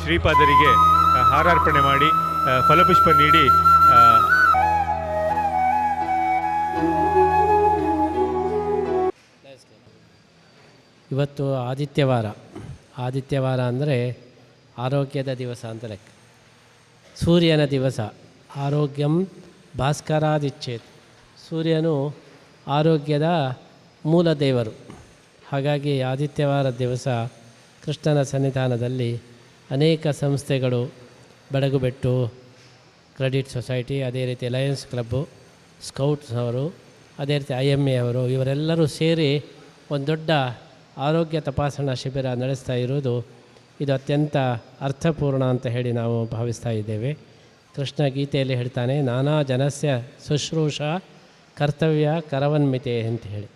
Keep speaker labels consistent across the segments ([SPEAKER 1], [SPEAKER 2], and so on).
[SPEAKER 1] ಶ್ರೀಪಾದರಿಗೆ ಹಾರಾರ್ಪಣೆ ಮಾಡಿ ಫಲಪುಷ್ಪ ನೀಡಿ
[SPEAKER 2] ಇವತ್ತು ಆದಿತ್ಯವಾರ ಅಂದರೆ ಆರೋಗ್ಯದ ದಿವಸ ಅಂತ ಲೆಕ್ಕ. ಸೂರ್ಯನ ದಿವಸ. ಆರೋಗ್ಯಂ ಭಾಸ್ಕರಾದಿಚ್ಛೇತ್. ಸೂರ್ಯನು ಆರೋಗ್ಯದ ಮೂಲ ದೇವರು. ಹಾಗಾಗಿ ಆದಿತ್ಯವಾರ ದಿವಸ ಕೃಷ್ಣನ ಸನ್ನಿಧಾನದಲ್ಲಿ ಅನೇಕ ಸಂಸ್ಥೆಗಳು, ಬೆಡಗುಬೆಟ್ಟು ಕ್ರೆಡಿಟ್ ಸೊಸೈಟಿ, ಅದೇ ರೀತಿ ಲಯನ್ಸ್ ಕ್ಲಬ್ಬು, ಸ್ಕೌಟ್ಸ್ ಅವರು, ಅದೇ ರೀತಿ IMA ಅವರು, ಇವರೆಲ್ಲರೂ ಸೇರಿ ಒಂದು ದೊಡ್ಡ ಆರೋಗ್ಯ ತಪಾಸಣಾ ಶಿಬಿರ ನಡೆಸ್ತಾ ಇರುವುದು ಇದು ಅತ್ಯಂತ ಅರ್ಥಪೂರ್ಣ ಅಂತ ಹೇಳಿ ನಾವು ಭಾವಿಸ್ತಾ ಇದ್ದೇವೆ. ಕೃಷ್ಣ ಗೀತೆಯಲ್ಲಿ ಹೇಳ್ತಾನೆ, ನಾನಾ ಜನಸ್ಯ ಶುಶ್ರೂಷ ಕರ್ತವ್ಯ ಕರವನ್ಮಿತೆ ಅಂತ ಹೇಳಿ.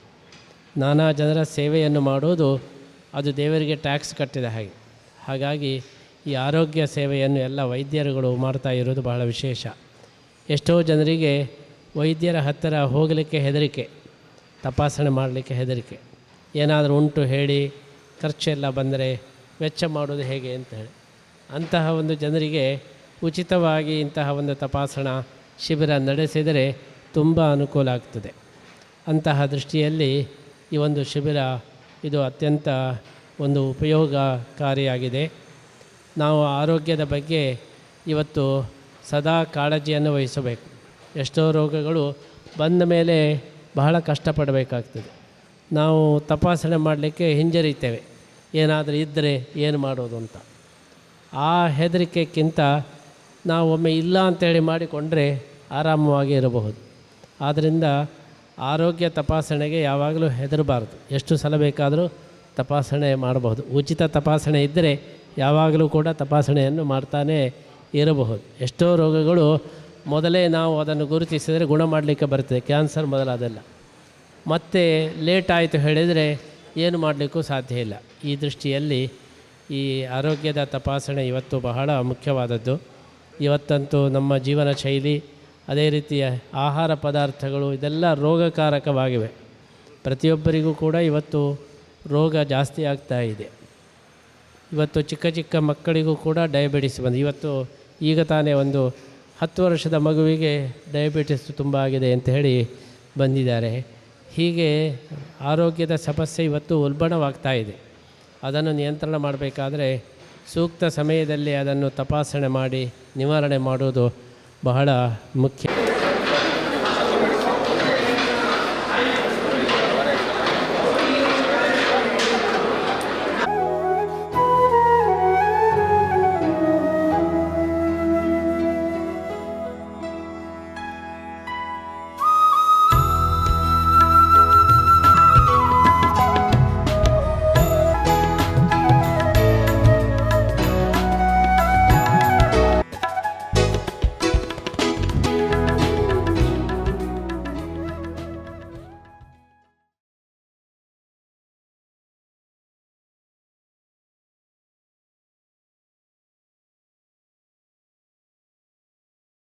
[SPEAKER 2] ನಾನಾ ಜನರ ಸೇವೆಯನ್ನು ಮಾಡೋದು ಅದು ದೇವರಿಗೆ ಟ್ಯಾಕ್ಸ್ ಕಟ್ಟಿದ ಹಾಗೆ. ಹಾಗಾಗಿ ಈ ಆರೋಗ್ಯ ಸೇವೆಯನ್ನು ಎಲ್ಲ ವೈದ್ಯರುಗಳು ಮಾಡ್ತಾ ಇರೋದು ಬಹಳ ವಿಶೇಷ. ಎಷ್ಟೋ ಜನರಿಗೆ ವೈದ್ಯರ ಹತ್ತಿರ ಹೋಗಲಿಕ್ಕೆ ಹೆದರಿಕೆ, ತಪಾಸಣೆ ಮಾಡಲಿಕ್ಕೆ ಹೆದರಿಕೆ. ಏನಾದರೂ ಉಂಟು ಹೇಳಿ ಖರ್ಚೆಲ್ಲ ಬಂದರೆ ವೆಚ್ಚ ಮಾಡೋದು ಹೇಗೆ ಅಂತ ಹೇಳಿ ಅಂತಹ ಒಂದು ಜನರಿಗೆ ಉಚಿತವಾಗಿ ಇಂತಹ ಒಂದು ತಪಾಸಣಾ ಶಿಬಿರ ನಡೆಸಿದರೆ ತುಂಬ ಅನುಕೂಲ ಆಗ್ತದೆ. ಅಂತಹ ದೃಷ್ಟಿಯಲ್ಲಿ ಈ ಒಂದು ಶಿಬಿರ ಇದು ಅತ್ಯಂತ ಒಂದು ಉಪಯೋಗಕಾರಿಯಾಗಿದೆ. ನಾವು ಆರೋಗ್ಯದ ಬಗ್ಗೆ ಇವತ್ತು ಸದಾ ಕಾಳಜಿಯನ್ನು ವಹಿಸಬೇಕು. ಎಷ್ಟೋ ರೋಗಗಳು ಬಂದ ಮೇಲೆ ಬಹಳ ಕಷ್ಟಪಡಬೇಕಾಗ್ತದೆ. ನಾವು ತಪಾಸಣೆ ಮಾಡಲಿಕ್ಕೆ ಹಿಂಜರಿತೇವೆ, ಏನಾದರೂ ಇದ್ದರೆ ಏನು ಮಾಡೋದು ಅಂತ. ಆ ಹೆದರಿಕೆಗಿಂತ ನಾವು ಒಮ್ಮೆ ಇಲ್ಲ ಅಂತೇಳಿ ಮಾಡಿಕೊಂಡ್ರೆ ಆರಾಮವಾಗಿ ಇರಬಹುದು. ಆದ್ದರಿಂದ ಆರೋಗ್ಯ ತಪಾಸಣೆಗೆ ಯಾವಾಗಲೂ ಹೆದರಬಾರ್ದು. ಎಷ್ಟು ಸಲ ಬೇಕಾದರೂ ತಪಾಸಣೆ ಮಾಡಬಹುದು. ಉಚಿತ ತಪಾಸಣೆ ಇದ್ದರೆ ಯಾವಾಗಲೂ ಕೂಡ ತಪಾಸಣೆಯನ್ನು ಮಾಡ್ತಾನೇ ಇರಬಹುದು. ಎಷ್ಟೋ ರೋಗಗಳು ಮೊದಲೇ ನಾವು ಅದನ್ನು ಗುರುತಿಸಿದರೆ ಗುಣ ಮಾಡಲಿಕ್ಕೆ ಬರ್ತದೆ, ಕ್ಯಾನ್ಸರ್ ಮೊದಲಾದೆಲ್ಲ. ಮತ್ತೆ ಲೇಟ್ ಆಯಿತು ಹೇಳಿದರೆ ಏನು ಮಾಡಲಿಕ್ಕೂ ಸಾಧ್ಯ ಇಲ್ಲ. ಈ ದೃಷ್ಟಿಯಲ್ಲಿ ಈ ಆರೋಗ್ಯದ ತಪಾಸಣೆ ಇವತ್ತು ಬಹಳ ಮುಖ್ಯವಾದದ್ದು. ಇವತ್ತಂತೂ ನಮ್ಮ ಜೀವನ ಶೈಲಿ, ಅದೇ ರೀತಿಯ ಆಹಾರ ಪದಾರ್ಥಗಳು ಇದೆಲ್ಲ ರೋಗಕಾರಕವಾಗಿವೆ. ಪ್ರತಿಯೊಬ್ಬರಿಗೂ ಕೂಡ ಇವತ್ತು ರೋಗ ಜಾಸ್ತಿ ಆಗ್ತಾ ಇದೆ. ಇವತ್ತು ಚಿಕ್ಕ ಚಿಕ್ಕ ಮಕ್ಕಳಿಗೂ ಕೂಡ ಡಯಾಬಿಟಿಸ್ ಇವತ್ತು ಈಗ ತಾನೇ ಒಂದು 10 ವರ್ಷದ ಮಗುವಿಗೆ ಡಯಾಬಿಟಿಸ್ ತುಂಬ ಆಗಿದೆ ಅಂತ ಹೇಳಿ ಬಂದಿದ್ದಾರೆ. ಹೀಗೆ ಆರೋಗ್ಯದ ಸಮಸ್ಯೆ ಇವತ್ತು ಉಲ್ಬಣವಾಗ್ತಾ ಇದೆ. ಅದನ್ನು ನಿಯಂತ್ರಣ ಮಾಡಬೇಕಾದ್ರೆ ಸೂಕ್ತ ಸಮಯದಲ್ಲಿ ಅದನ್ನು ತಪಾಸಣೆ ಮಾಡಿ ನಿವಾರಣೆ ಮಾಡೋದು ಬಹಳ ಮುಖ್ಯ.